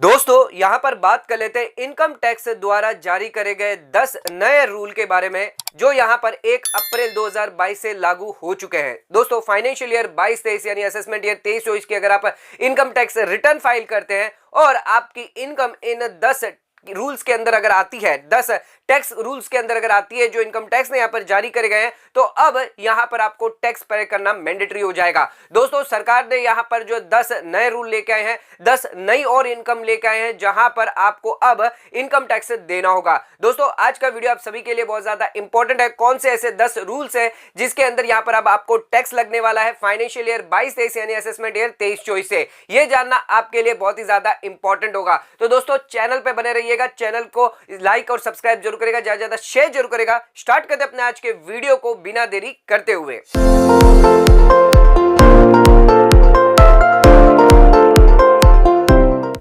दोस्तों यहां पर बात कर लेते हैं इनकम टैक्स द्वारा जारी करे गए 10 नए रूल के बारे में जो यहां पर 1 अप्रैल 2022 से लागू हो चुके हैं। दोस्तों फाइनेंशियल ईयर 22-23 यानी असेसमेंट ईयर 23-24 की अगर आप इनकम टैक्स रिटर्न फाइल करते हैं और आपकी इनकम इन 10 रूल्स के अंदर अगर आती है, 10 टैक्स रूल्स के अंदर अगर आती है जो इनकम टैक्स ने यहां पर जारी करे गए हैं, तो अब यहां पर आपको टैक्स पे करना मैंडेटरी हो जाएगा। दोस्तों सरकार ने यहां पर जो 10 नए रूल लेके आए हैं, 10 नई और इनकम लेके आए हैं जहां पर आपको अब इनकम टैक्स देना होगा। दोस्तों आज का वीडियो आप सभी के लिए बहुत ज्यादा इंपॉर्टेंट है। कौन से ऐसे 10 रूल्स है जिसके अंदर यहां पर अब आपको टैक्स लगने वाला है फाइनेंशियल ईयर 22-23 यानी असेसमेंट ईयर 23-24 से, यह जानना आपके लिए बहुत ही ज्यादा इंपॉर्टेंट होगा। तो दोस्तों चैनल पे बने रहिएगा, चैनल को लाइक और सब्सक्राइब जरूर करेगा, ज्यादा ज्यादा शेयर जरूर करेगा। स्टार्ट करते अपने आज के वीडियो को बिना देरी करते हुए।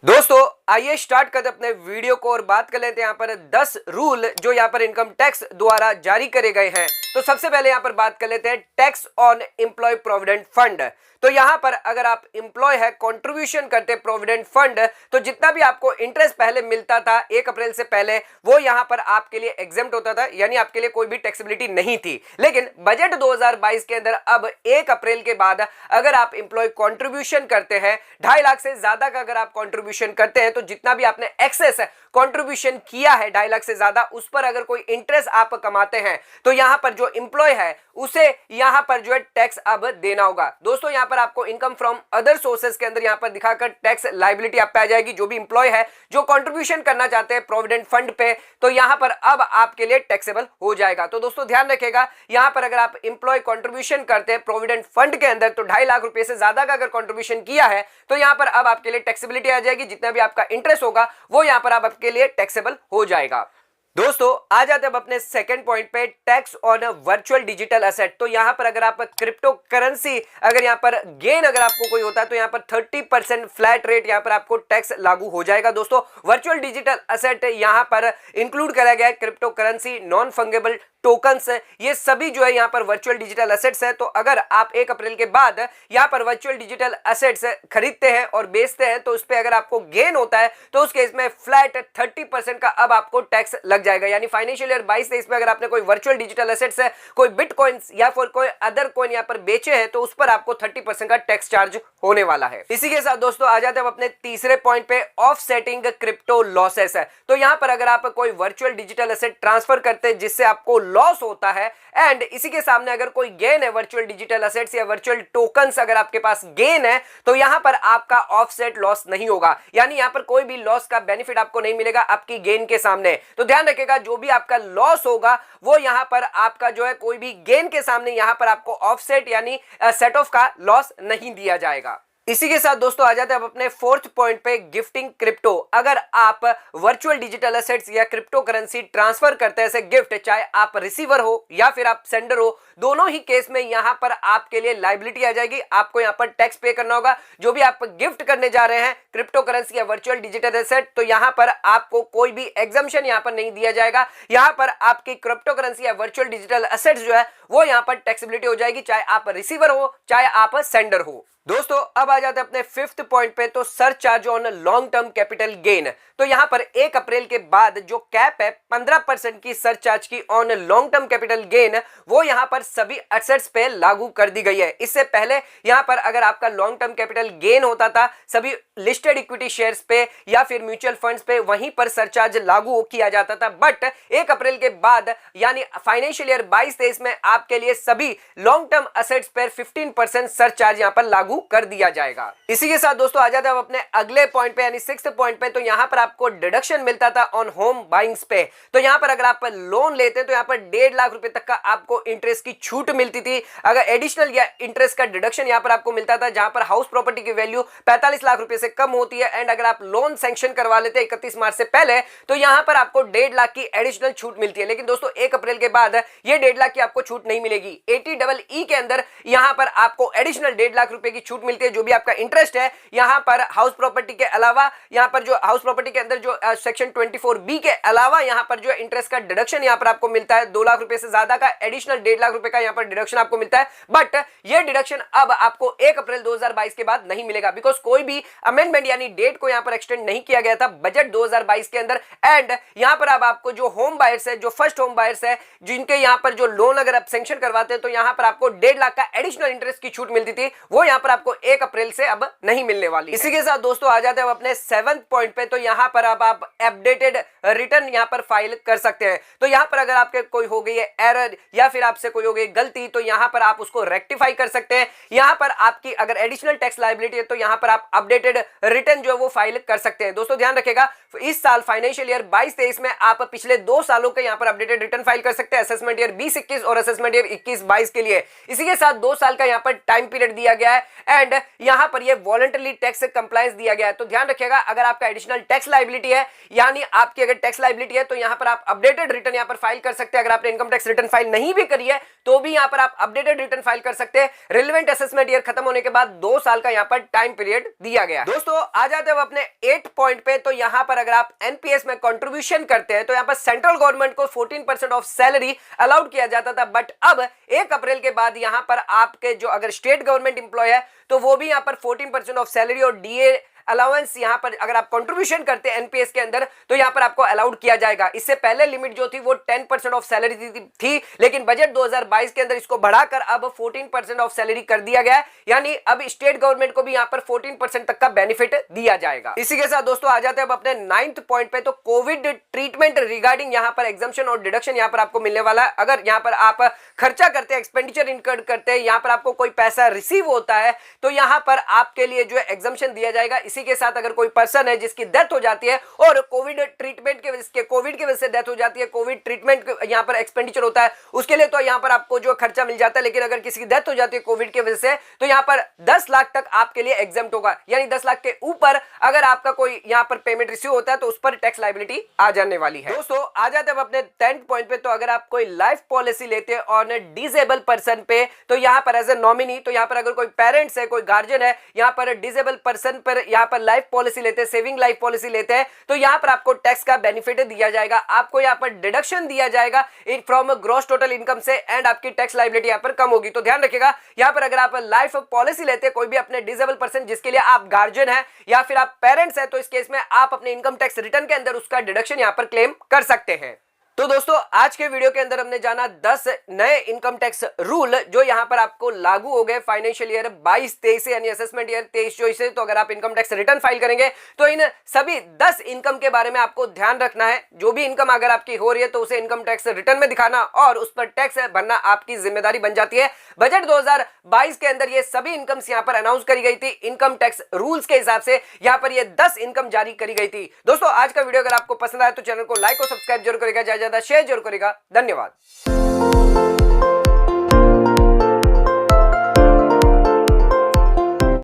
दोस्तों आइए स्टार्ट करते अपने वीडियो को और बात कर लेते हैं यहाँ पर 10 रूल जो यहाँ पर इनकम टैक्स द्वारा जारी करे गए हैं। तो सबसे पहले यहाँ पर बात कर लेते हैं tax on employee provident fund. तो यहाँ पर अगर आप एम्प्लॉय है, कंट्रीब्यूशन करते प्रोविडेंट फंड, तो जितना भी आपको इंटरेस्ट पहले मिलता था 1 अप्रैल से पहले, वो यहाँ पर आपके लिए एग्जेम्प्ट होता था, यानी आपके लिए कोई भी टैक्सेबिलिटी नहीं थी। लेकिन बजट 2022 के अंदर अब 1 अप्रैल के बाद अगर आप एम्प्लॉय कंट्रीब्यूशन करते हैं 2.5 लाख से ज्यादा का अगर आप कंट्रीब्यूशन करते हैं, तो जितना भी आपने एक्सेस कंट्रीब्यूशन किया है 2.5 लाख से ज्यादा, उस पर अगर कोई इंटरेस्ट आप कमाते हैं, तो यहां पर जो एम्प्लॉय है उसे यहां पर जो है टैक्स अब देना होगा। दोस्तों यहां पर आपको इनकम फ्रॉम अदर सोर्सेज के अंदर यहां पर दिखाकर टैक्स लायबिलिटी आप पे आ जाएगी। जो भी एम्प्लॉय है जो कंट्रीब्यूशन करना चाहते हैं प्रोविडेंट फंड पे, तो यहां पर अब आपके लिए टैक्सेबल हो जाएगा। तो दोस्तों ध्यान रखिएगा, यहां पर अगर आप एम्प्लॉय कंट्रीब्यूशन करते हैं प्रोविडेंट फंड के अंदर, तो 2.5 लाख रुपए से ज्यादा का अगर कंट्रीब्यूशन किया है, तो यहां पर अब आपके लिए टैक्सेबिलिटी आ जाएगी। जितना भी आपका इंटरेस्ट होगा वो यहां पर अब आपके लिए टैक्सेबल हो जाएगा। दोस्तों आ जाते हैं अब अपने सेकंड पॉइंट पे, tax on virtual digital asset. तो यहां पर अगर आप क्रिप्टो करेंसी अगर यहां पर गेन अगर आपको कोई होता है, तो यहां पर 30% फ्लैट रेट यहां पर आपको टैक्स लागू हो जाएगा। दोस्तों वर्चुअल डिजिटल एसेट यहां पर इंक्लूड करा गया है crypto currency, non fungible tokens, ये सभी जो है यहाँ पर वर्चुअल डिजिटल एसेट्स है। तो अगर आप 1 अप्रैल के बाद यहाँ पर वर्चुअल डिजिटल एसेट्स खरीदते हैं और बेचते हैं, तो उस पर अगर आपको गेन होता है, तो उस केस में फ्लैट 30% का अब आपको टैक्स लग जाएगा। यानी फाइनेंशियल ईयर 22-23 में अगर आपने कोई वर्चुअल डिजिटल एसेट्स है, कोई बिटकॉइंस या फिर कोई अदर कॉइन यहाँ पर बेचे हैं, तो उस पर आपको 30% का टैक्स चार्ज होने वाला है। इसी के साथ दोस्तों आ जाते हैं अपने तीसरे पॉइंट पे, ऑफसेटिंग क्रिप्टो लॉसेस है। तो यहाँ पर अगर आप कोई वर्चुअल डिजिटल एसेट ट्रांसफर करते हैं जिससे आपको लॉस होता है, एंड इसी के सामने अगर कोई गेन है वर्चुअल डिजिटल एसेट्स या वर्चुअल टोकन्स अगर आपके पास गेन है, तो यहां पर आपका ऑफसेट लॉस नहीं होगा। यानी यहां पर कोई भी लॉस का बेनिफिट आपको नहीं मिलेगा आपकी गेन के सामने। तो ध्यान रखिएगा, जो भी आपका लॉस होगा वो यहां पर आपका जो है कोई भी गेन के सामने यहां पर आपको ऑफसेट यानी सेट ऑफ का लॉस नहीं दिया जाएगा। इसी के साथ दोस्तों आ जाते हैं अब अपने फोर्थ पॉइंट पे, गिफ्टिंग क्रिप्टो। अगर आप वर्चुअल डिजिटल एसेट्स या क्रिप्टो करेंसी ट्रांसफर करते हैं ऐसे गिफ्ट, चाहे आप रिसीवर हो या फिर आप सेंडर हो, दोनों ही केस में यहां पर आपके लिए लायबिलिटी आ जाएगी। आपको यहां पर टैक्स पे करना होगा। जो भी आप गिफ्ट करने जा रहे हैं क्रिप्टो करेंसी या वर्चुअल डिजिटल एसेट, तो यहां पर आपको कोई भी एग्जम्पशन यहां पर नहीं दिया जाएगा। यहां पर आपकी क्रिप्टो करेंसी या वर्चुअल डिजिटल एसेट्स जो है वो यहां पर टैक्सेबिलिटी हो जाएगी, चाहे आप रिसीवर हो चाहे आप सेंडर हो। दोस्तों अब आ जाते हैं अपने फिफ्थ पॉइंट पे, तो surcharge on long term capital gain. तो यहां पर 1 अप्रैल के बाद जो कैप है 15% की सरचार्ज की on long term capital gain, वो यहां पर सभी एसेट्स पे लागू कर दी गई है। इससे पहले यहां पर अगर आपका लॉन्ग टर्म कैपिटल गेन होता था सभी लिस्टेड इक्विटी शेयर्स पे या फिर म्यूचुअल फंड्स पे, वहीं पर सरचार्ज लागू किया जाता था। बट 1 अप्रैल के बाद यानी फाइनेंशियल ईयर 22-23 में आपके लिए सभी लॉन्ग टर्म एसेट्स पर 15% सरचार्ज यहां पर लागू कर दिया जाएगा। इसी के साथ दोस्तों आ जाते हैं अपने अगले पॉइंट पे यानी सिक्स्थ पॉइंट पे। तो यहां पर आपको डिडक्शन मिलता था ऑन होम बाइंग्स पे। तो यहां पर अगर आप लोन लेते हैं तो यहां पर 1.5 लाख रुपए तक का आपको इंटरेस्ट की छूट मिलती थी। अगर एडिशनल या इंटरेस्ट का डिडक्शन यहां पर आपको मिलता था, जहां पर हाउस प्रॉपर्टी की वैल्यू 45 लाख रुपए से कम होती है, एंड अगर आप लोन सैंक्शन करवा लेते हैं 31 मार्च से पहले, तो यहां पर आपको 1.5 लाख की एडिशनल छूट मिलती है। लेकिन दोस्तों 1 अप्रैल के बाद ये 1.5 लाख की आपको छूट नहीं मिलेगी। 80EE के अंदर यहां पर आपको एडिशनल 1.5 लाख रुपए की छूट मिलती है, जो भी आपका इंटरेस्ट है यहाँ पर हाउस प्रॉपर्टी के अलावा, यहाँ पर जो हाउस प्रॉपर्टी के अंदर जो सेक्शन 24B के अलावा यहाँ पर जो इंटरेस्ट का डिडक्शन यहाँ पर आपको मिलता है 2 लाख रुपए से ज्यादा का एडिशनल 1.5 लाख रुपए का यहाँ पर डिडक्शन आपको मिलता है। बट ये डिडक्शन अब आपको 1 अप्रैल 2022 के बाद नहीं मिलेगा, बिकॉज कोई भी अमेंडमेंट यानी डेट को यहाँ पर एक्सटेंड नहीं किया गया था बजट 2022 के अंदर। एंड यहाँ पर अब आपको जो होम बायर्स है, जो फर्स्ट होम बायर्स है, जिनके यहाँ पर जो लोन अगर आप सैंक्शन करवाते हैं तो यहाँ पर आपको 1.5 लाख का एडिशनल इंटरेस्ट की छूट मिलती थी, वो यहाँ पर आपको 1 अप्रैल से अब नहीं मिलने वाली है। इसी के साथ दोस्तों आ जाते हैं अपने 7th पॉइंट पे। तो यहाँ पर अब आप अपडेटेड रिटर्न यहाँ पर फाइल कर सकते हैं। तो यहाँ पर अगर आपके कोई हो गई है एरर या फिर आपसे कोई हो गई गलती, तो यहाँ पर आप उसको रेक्टिफाई कर सकते हैं। यहाँ पर आपकी अगर एडिशनल टैक्स लायबिलिटी है तो यहाँ पर आप अपडेटेड रिटर्न जो है वो फाइल कर सकते हैं। दोस्तों ध्यान रखिएगा, इस साल फाइनेंशियल ईयर 22-23 में आप पिछले 2 सालों के यहाँ पर अपडेटेड रिटर्न फाइल कर सकते हैं, असेसमेंट ईयर 20-21 और असेसमेंट ईयर 21-22 के लिए। इसी के साथ 2 साल का यहाँ पर टाइम पीरियड दिया गया है एंड यहाँ पर ये वॉलंटरी टैक्स कंप्लायंस दिया गया है। तो ध्यान रखिएगा, अगर आपका एडिशनल टैक्स लायबिलिटी है, यानी आपकी अगर टैक्स लायबिलिटी है तो यहाँ पर आप अपडेटेड रिटर्न यहाँ पर फाइल कर सकते हैं। अगर आपने इनकम टैक्स रिटर्न फाइल नहीं भी करी है तो भी यहाँ पर आप अपडेटेड रिटर्न फाइल कर सकते हैं। रिलेवेंट असेसमेंट ईयर खत्म होने के बाद 2 साल का यहाँ पर टाइम पीरियड दिया गया है। दोस्तों आ जाते हैं अपने 8 पॉइंट पे। तो यहाँ पर अगर आप एनपीएस में कंट्रीब्यूशन करते हैं तो यहाँ पर सेंट्रल गवर्नमेंट को 14% ऑफ सैलरी अलाउड किया जाता था, बट अब 1 अप्रैल के बाद यहाँ पर आपके जो अगर स्टेट गवर्नमेंट एम्प्लॉय है तो वो भी यहाँ पर 14% ऑफ सैलरी और डीए अलाउंस यहाँ पर अगर आप कंट्रीब्यूशन करते हैं एनपीएस के अंदर तो यहाँ पर आपको अलाउड किया जाएगा। इससे पहले लिमिट जो थी वो 10% ऑफ सैलरी थी, लेकिन बजट 2022 के अंदर इसको बढ़ाकर अब 14% ऑफ सैलरी कर दिया गया है, यानी अब स्टेट गवर्नमेंट को भी यहाँ पर 14% तक का बेनिफिट दिया जाएगा। इसी के साथ दोस्तों आ जाते हैं अब अपने 9th पॉइंट पे। तो कोविड ट्रीटमेंट रिगार्डिंग यहाँ पर एग्जम्पशन और डिडक्शन यहाँ पर आपको मिलने वाला है। अगर यहाँ पर आप खर्चा करते हैं, एक्सपेंडिचर इनकर करते हैं, यहाँ पर आपको कोई पैसा रिसीव होता है तो यहाँ पर आपके लिए जो है एग्जम्पशन दिया जाएगा। इसी के साथ अगर कोई पर्सन है जिसकी डेथ हो जाती है और कोविड ट्रीटमेंट के कोविड की वजह से डेथ हो जाती है, कोविड ट्रीटमेंट यहाँ पर एक्सपेंडिचर होता है, उसके लिए तो यहाँ पर आपको जो खर्चा मिल जाता है। लेकिन अगर किसी की डेथ हो जाती है कोविड की वजह से तो यहाँ पर 10 लाख तक आपके लिए एग्जम्प्ट होगा, यानी 10 लाख के ऊपर अगर आपका कोई यहाँ पर पेमेंट रिसीव होता है तो उस पर टैक्स लायबिलिटी आ जाने वाली है। दोस्तों आ जाते हैं अपने 10th पॉइंट पे। तो अगर आप कोई लाइफ पॉलिसी लेते हैं ऑन डिसेबल पर्सन पे, तो यहाँ पर एज ए नॉमिनी, तो यहाँ पर अगर कोई पेरेंट्स है, कोई गार्जियन है, यहाँ पर डिसेबल पर्सन पर यहाँ पर लाइफ पॉलिसी लेते हैं, सेविंग लाइफ पॉलिसी लेते हैं, तो यहाँ पर आपको टैक्स का बेनिफिट दिया जाएगा। आपको यहाँ पर डिडक्शन दिया जाएगा फ्रॉम ग्रॉस टोटल इनकम से एंड आपकी टैक्स लायबिलिटी यहाँ पर कम होगी। तो ध्यान रखिएगा, यहाँ पर अगर आप लाइफ पॉलिसी लेते हैं कोई भी अपने डिसेबल पर्सन जिसके लिए आप गार्जियन है या फिर आप पेरेंट्स है, तो इस केस में आप अपने इनकम टैक्स रिटर्न के अंदर उसका डिडक्शन यहाँ पर क्लेम कर सकते हैं। तो दोस्तों आज के वीडियो के अंदर हमने जाना 10 नए इनकम टैक्स रूल जो यहाँ पर आपको लागू हो गए फाइनेंशियल ईयर 22-23 से, यानी असेसमेंट ईयर 23-24 से। तो अगर आप इनकम टैक्स रिटर्न फाइल करेंगे तो इन सभी 10 इनकम के बारे में आपको ध्यान रखना है। जो भी इनकम अगर आपकी हो रही है तो उसे इनकम टैक्स रिटर्न में दिखाना और उस पर टैक्स भरना आपकी जिम्मेदारी बन जाती है। बजट 2022 के अंदर ये सभी इनकम्स यहाँ पर अनाउंस करी गई थी इनकम टैक्स रूल्स के हिसाब से, यहाँ पर ये 10 इनकम जारी करी गई थी। दोस्तों आज का वीडियो अगर आपको पसंद आया तो चैनल को लाइक और सब्सक्राइब जरूर करेगा, ज्यादा शेयर जरूर करेगा। धन्यवाद।